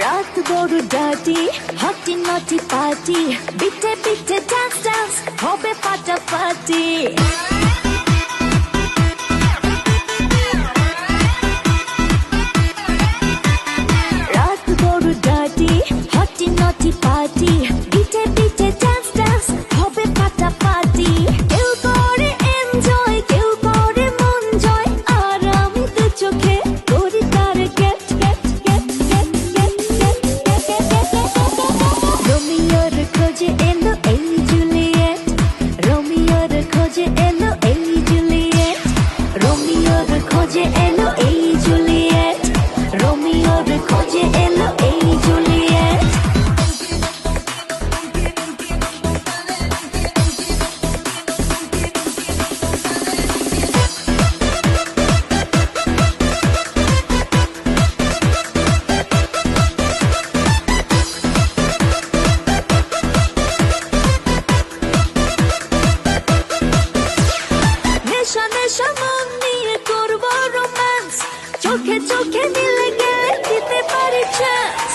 রাত বড় ডার্টি, হটি নটি পার্টি, বিটে বিটে ডান্স ডান্স হবে ফাটাফাটি। রাত বড় ডার্টি, হটি নটি পার্টি, বিটে বিটে ডান্স ডান্স হবে ফাটাফাটি। কেউ করে এনজয়, কেউ করে মন জয়, আর আমি তো চোখে করি তার gate gate gate gate gate gate gate gate. রোমিওর খোঁজে এলো এই জুলিয়েট, রোমিওর খোঁজে এলো এই জুলিয়েট, রোমিওর খোঁজে এলো এই জুলিয়েট, রোমিওর খোঁজে এলো এই জুলিয়েট। নেশা নেশা মন নিয়ে করবো রোম্যান্স, চোখে চোখে মিলে গেলে দিতে পারি চান্স।